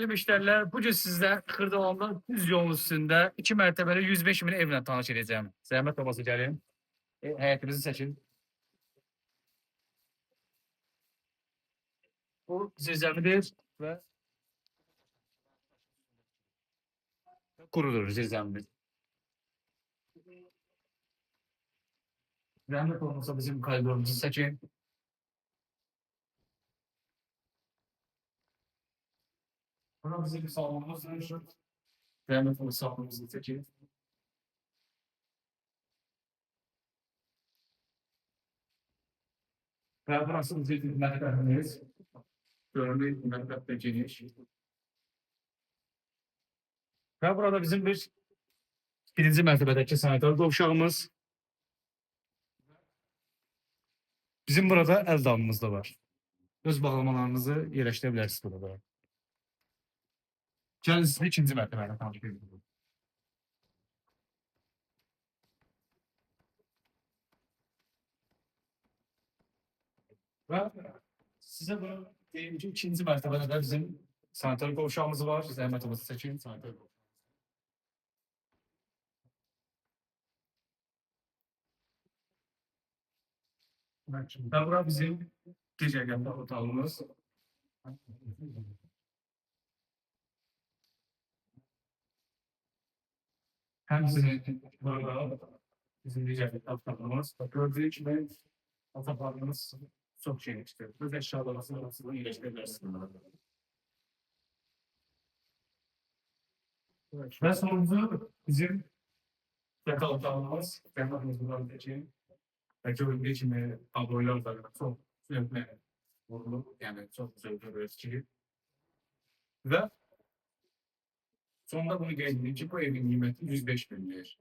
Değerli müşteriler, bugün sizler Kırdalan'da düz yolun üstünde 2 mertebeli 105 bin evle tanış edeceğim. Zahmet olması gelin. Həyətimizi seçin. Bu zirzəmidir ve kurudur zirzəmimiz. Zahmet olmasa bizim koridorumuzu seçin. Bura bizim salonumuzdur. Zahmet olmasa salonumuzu seçin. Ve burası bizim mətbəximiz. Görünür mətbəxdə geniş. Ve burada bizim birinci mərtəbədəki sanitar qovşağımız. Bizim burada el damımız da var. Öz bağlamalarınızı yerləşdirə bilərsiniz burada. Gəlin sizi ikinci mərtəbədə tanış edim. Və sizə bu deyim ki, ikinci mərtəbədə də bizim sanitar qovşağımız var. Zəhmət olmasa seçin sanitar qovşağı. Və bura bizim gecə yataq otağımız. Həmçinin burada bizim gecə yataq otağımız. Gördüyünüz kimi otaqlarımız çox genişdir. Öz əşyalarınızı arasında yerləşdirə bilərsiniz. Və sonuncu bizim yataq otağımız. Yatağımız burada için. Ve gördüğü kimi tablolar da çok zevkli vurulub, yani çok zevkli bir eski. Ve sonunda bunu qeyd ki, bu evin qiyməti 105 bindir.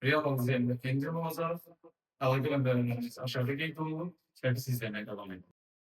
Real bazı yerində pencere olacaq, əlaqə nömrələriniz aşağıda qeyd olunub, sizə izləməyə davam edin.